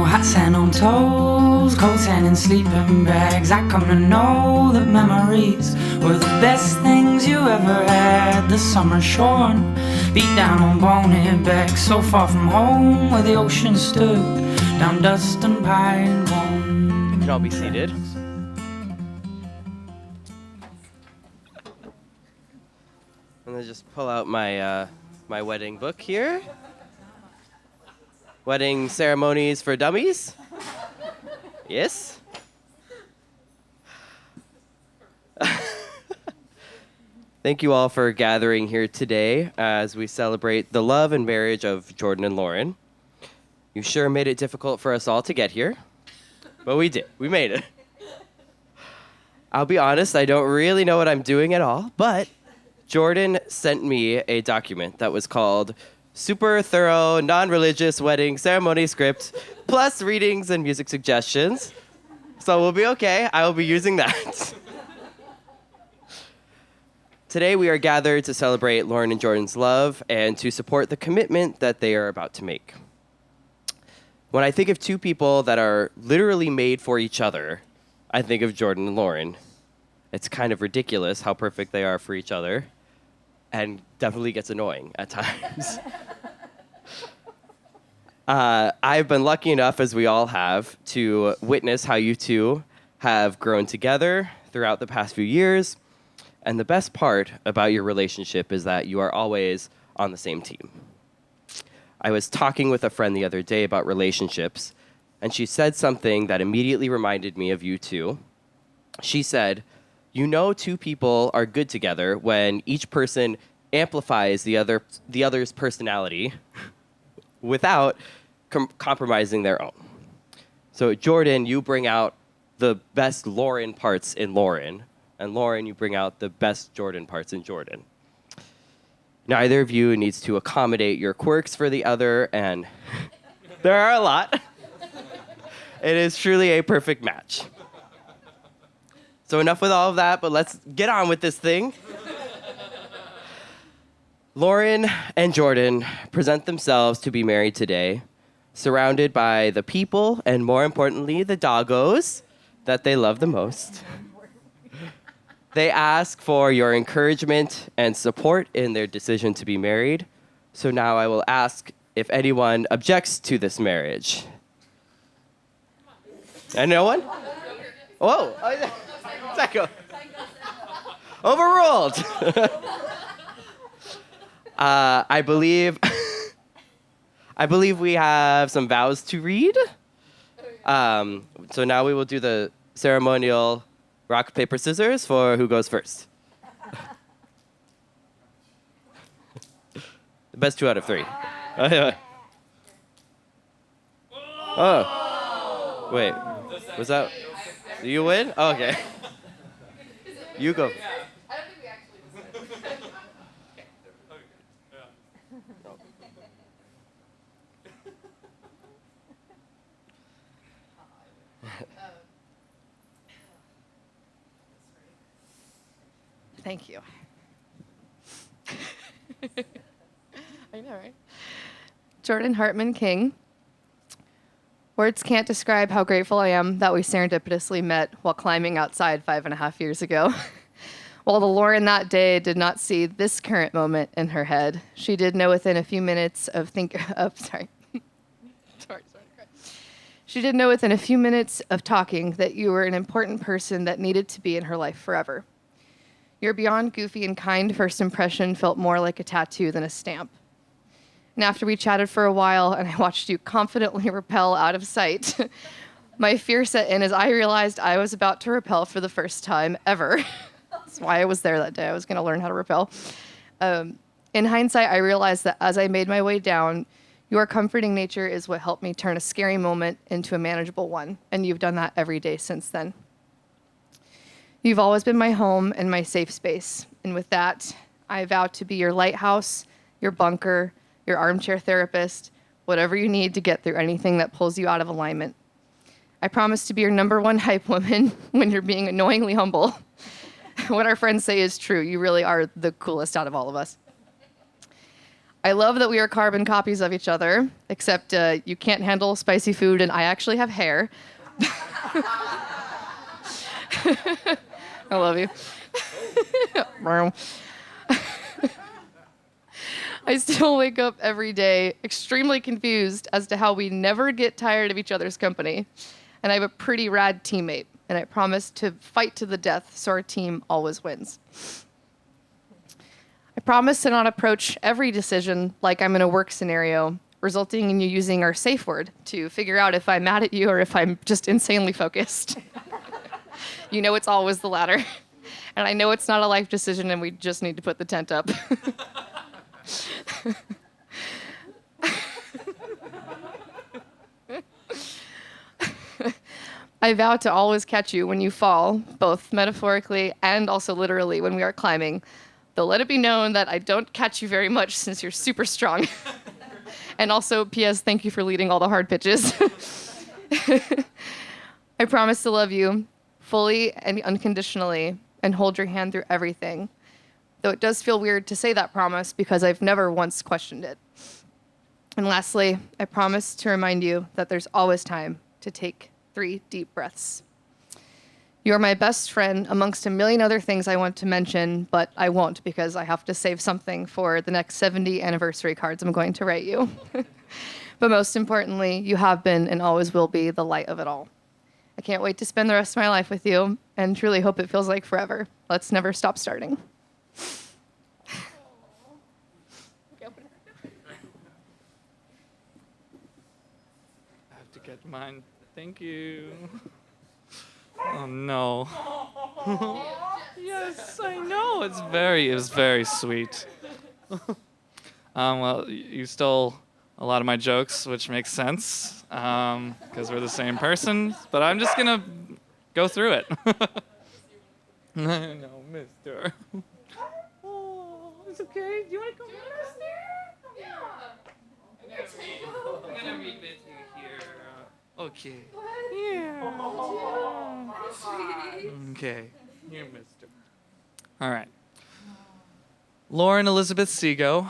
hot sand on toes, cold sand in sleeping bags. I come to know that memories were the best things you ever had. The summer shorn, beat down on bonehead backs, so far from home where the ocean stood, down dust and pine bone. You can all be seated. I'm gonna just pull out my my wedding book here. Wedding Ceremonies for Dummies. Yes. Thank you all for gathering here today as we celebrate the love and marriage of Jordan and Lauren. You sure made it difficult for us all to get here, but we did. We made it. I'll be honest, I don't really know what I'm doing at all, but Jordan sent me a document that was called Super Thorough Non-Religious Wedding Ceremony Script, plus readings and music suggestions. So we'll be okay. I will be using that. Today we are gathered to celebrate Lauren and Jordan's love and to support the commitment that they are about to make. When I think of two people that are literally made for each other, I think of Jordan and Lauren. It's kind of ridiculous how perfect they are for each other, and definitely gets annoying at times. I've been lucky enough, as we all have, to witness how you two have grown together throughout the past few years. And the best part about your relationship is that you are always on the same team. I was talking with a friend the other day about relationships, and she said something that immediately reminded me of you two. She said, "You know, two people are good together when each person amplifies the other's personality without compromising their own." So Jordan, you bring out the best Lauren parts in Lauren, and Lauren, you bring out the best Jordan parts in Jordan. Neither of you needs to accommodate your quirks for the other, and there are a lot. It is truly a perfect match. So enough with all of that, but let's get on with this thing. Lauren and Jordan present themselves to be married today, surrounded by the people and, more importantly, the doggos that they love the most. They ask for your encouragement and support in their decision to be married. So now I will ask if anyone objects to this marriage. And no one? Whoa. Psycho. Overruled. I believe we have some vows to read. So now we will do the ceremonial rock, paper, scissors for who goes first. The best 2 out of 3. Oh. Wait. Was that... Do you win? Oh, okay. You go. Thank you. I know, right? Jordan Hartman King. Words can't describe how grateful I am that we serendipitously met while climbing outside 5.5 years ago. While the Lauren that day did not see this current moment in her head, she did know within a few minutes of She did know within a few minutes of talking that you were an important person that needed to be in her life forever. Your beyond goofy and kind first impression felt more like a tattoo than a stamp. And after we chatted for a while and I watched you confidently repel out of sight, my fear set in as I realized I was about to repel for the first time ever. That's why I was there that day. I was going to learn how to repel. In hindsight, I realized that as I made my way down, your comforting nature is what helped me turn a scary moment into a manageable one. And you've done that every day since then. You've always been my home and my safe space. And with that, I vow to be your lighthouse, your bunker, your armchair therapist, whatever you need to get through anything that pulls you out of alignment. I promise to be your number one hype woman when you're being annoyingly humble. What our friends say is true. You really are the coolest out of all of us. I love that we are carbon copies of each other, except you can't handle spicy food and I actually have hair. I love you. I still wake up every day extremely confused as to how we never get tired of each other's company. And I have a pretty rad teammate, and I promise to fight to the death so our team always wins. I promise to not approach every decision like I'm in a work scenario, resulting in you using our safe word to figure out if I'm mad at you or if I'm just insanely focused. You know it's always the latter. And I know it's not a life decision and we just need to put the tent up. I vow to always catch you when you fall, both metaphorically and also literally when we are climbing. Though let it be known that I don't catch you very much since you're super strong. And also, P.S., thank you for leading all the hard pitches. I promise to love you fully and unconditionally and hold your hand through everything. Though it does feel weird to say that promise because I've never once questioned it. And lastly, I promise to remind you that there's always time to take 3 deep breaths. You are my best friend amongst a million other things I want to mention, but I won't because I have to save something for the next 70 anniversary cards I'm going to write you. But most importantly, you have been and always will be the light of it all. I can't wait to spend the rest of my life with you and truly hope it feels like forever. Let's never stop starting. I have to get mine. Thank you. Oh no. Yes, I know. It was very sweet. Well, you stole a lot of my jokes, which makes sense, because we're the same person. But I'm just gonna go through it. No, mister. Oh, it's okay. Do you want to come, mister? Yeah. I'm gonna read with you here. Okay. Yeah. Okay. Here, mister. All right. Lauren Elizabeth Seago,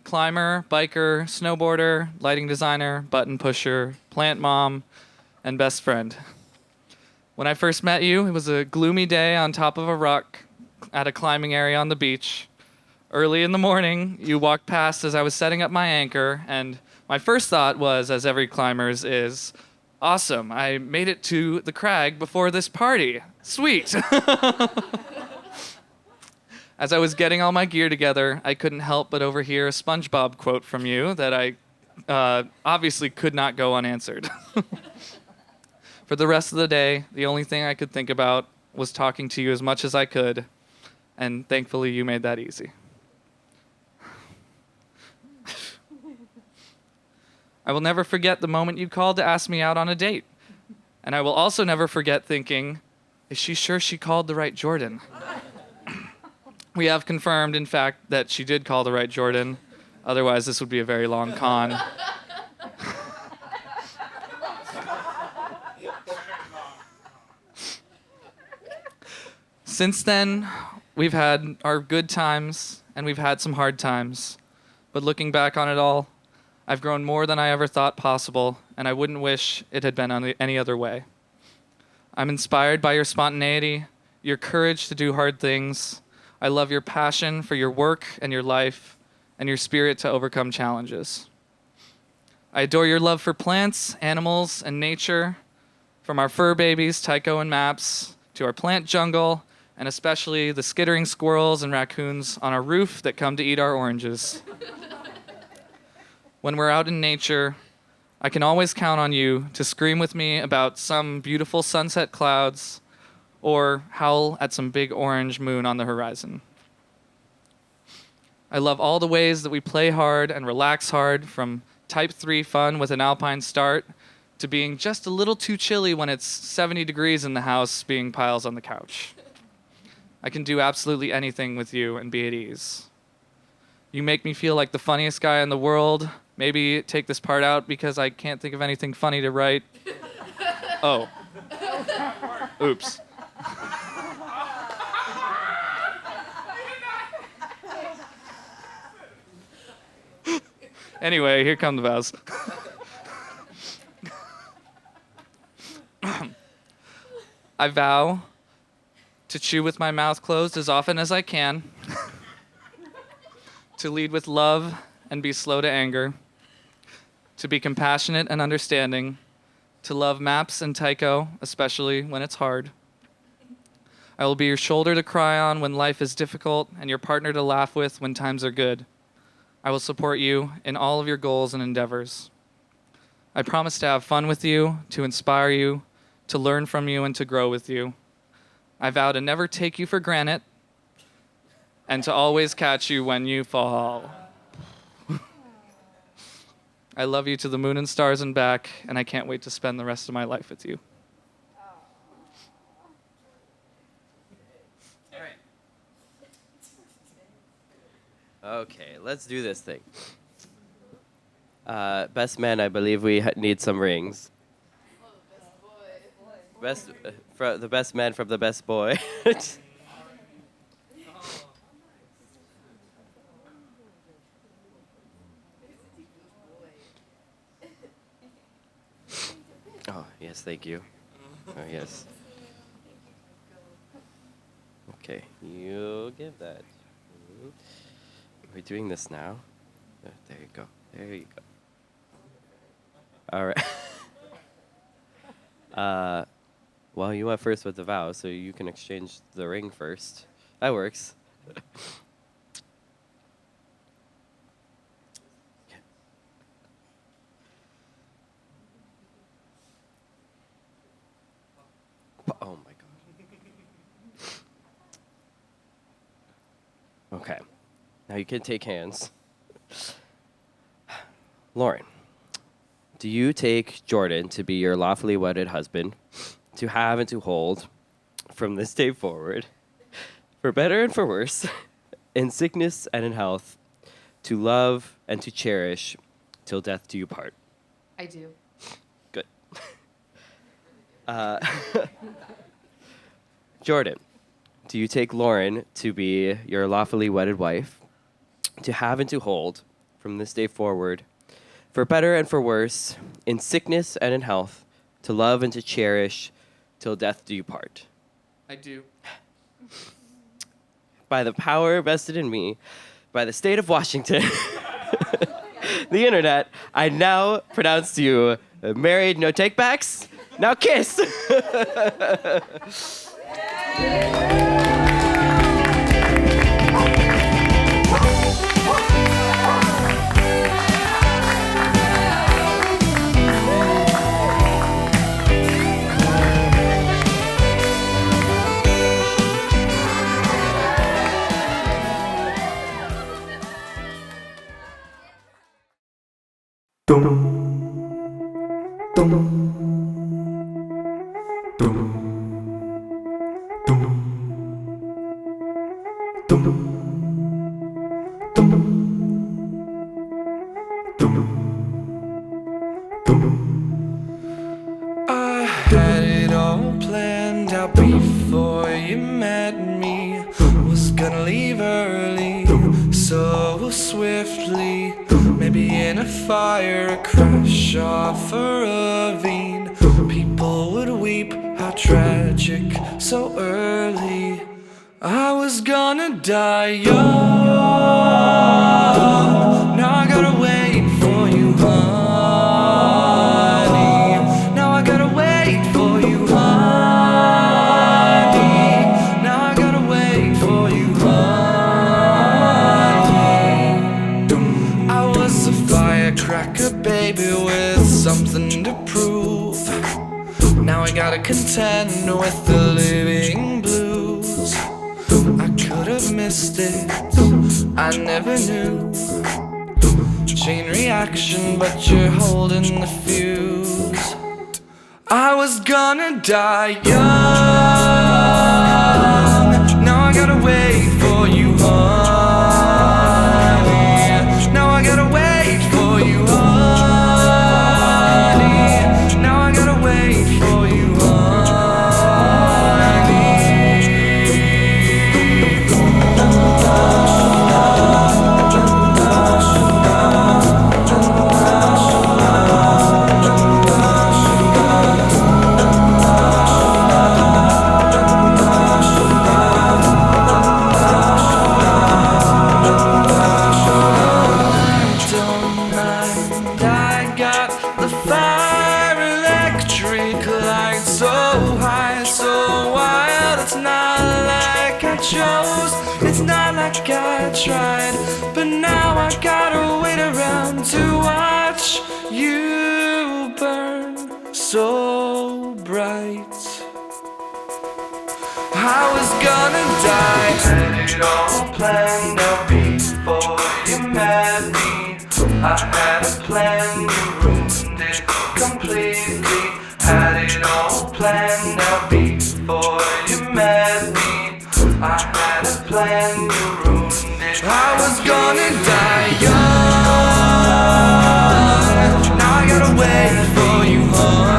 climber, biker, snowboarder, lighting designer, button pusher, plant mom, and best friend. When I first met you, it was a gloomy day on top of a rock at a climbing area on the beach. Early in the morning, you walked past as I was setting up my anchor, and my first thought was, as every climber's is, awesome, I made it to the crag before this party. Sweet. As I was getting all my gear together, I couldn't help but overhear a SpongeBob quote from you that I obviously could not go unanswered. For the rest of the day, the only thing I could think about was talking to you as much as I could, and thankfully you made that easy. I will never forget the moment you called to ask me out on a date. And I will also never forget thinking, is she sure she called the right Jordan? We have confirmed, in fact, that she did call the right Jordan. Otherwise, this would be a very long con. Since then, we've had our good times, and we've had some hard times. But looking back on it all, I've grown more than I ever thought possible, and I wouldn't wish it had been any other way. I'm inspired by your spontaneity, your courage to do hard things. I love your passion for your work and your life, and your spirit to overcome challenges. I adore your love for plants, animals, and nature, from our fur babies, Tycho and Maps, to our plant jungle, and especially the skittering squirrels and raccoons on our roof that come to eat our oranges. When we're out in nature, I can always count on you to scream with me about some beautiful sunset clouds or howl at some big orange moon on the horizon. I love all the ways that we play hard and relax hard, from type 3 fun with an alpine start to being just a little too chilly when it's 70 degrees in the house being piles on the couch. I can do absolutely anything with you and be at ease. You make me feel like the funniest guy in the world. Maybe take this part out because I can't think of anything funny to write. Oh. Oops. Anyway, here come the vows. I vow to chew with my mouth closed as often as I can, to lead with love and be slow to anger, to be compassionate and understanding, to love Maps and Tycho, especially when it's hard. I will be your shoulder to cry on when life is difficult and your partner to laugh with when times are good. I will support you in all of your goals and endeavors. I promise to have fun with you, to inspire you, to learn from you, and to grow with you. I vow to never take you for granted and to always catch you when you fall. I love you to the moon and stars and back, and I can't wait to spend the rest of my life with you. Okay, let's do this thing. Best man, I believe we need some rings. The best man from the best boy. Oh, yes, thank you. Oh, yes. Okay, you give that. We're doing this now. There you go. There you go. All right. Well, you went first with the vow, so you can exchange the ring first. That works. Oh my God. Okay. Now you can take hands. Lauren, do you take Jordan to be your lawfully wedded husband, to have and to hold from this day forward, for better and for worse, in sickness and in health, to love and to cherish till death do you part? I do. Good. Jordan, do you take Lauren to be your lawfully wedded wife, to have and to hold from this day forward, for better and for worse, in sickness and in health, to love and to cherish till death do you part? I do. By the power vested in me, by the state of Washington, the internet, I now pronounce you married, no takebacks. Now kiss. I had it all planned out before you met me. Was gonna leave early, so swiftly. Maybe in a fire, a crash off a ravine. People would weep, how tragic, so early. I was gonna die young. Now I gotta wait for you, honey. Now I gotta wait for you, honey. Now I gotta wait for you, honey. I was a firecracker, baby, with something to prove. Now I gotta contend with the living blues. I could have missed it, I never knew. Chain reaction, but you're holding the fuse. I was gonna die young. Now I gotta wait for you, honey. Now I gotta wait for you, honey. Now I gotta wait for you, honey. like I tried, but now I gotta wait around to watch you burn so bright. I was gonna die, had it all planned out before you met me. I had a plan, you ruined it completely. Had it all planned out before you met me. I had a plan, you ruined it. I was gonna die young. Now I gotta wait for you, honey.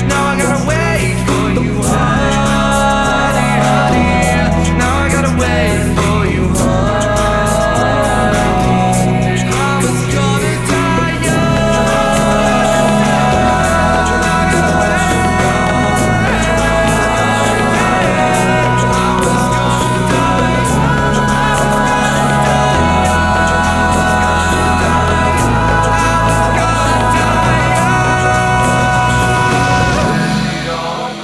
Now I gotta wait for you, honey, honey. Now I gotta wait for you, honey. I was gonna die young. I gotta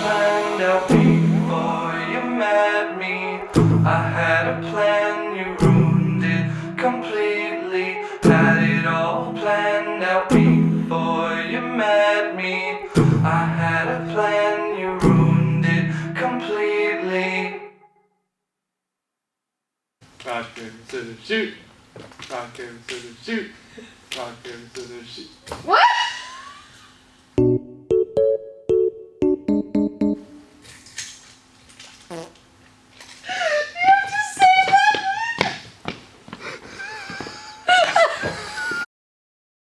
planned out before you met me. I had a plan, you ruined it completely. Had it all planned out before you met me. I had a plan, you ruined it completely. Rock, paper, scissors, shoot. Rock, paper, scissors, shoot. Rock, paper, scissors, shoot. What?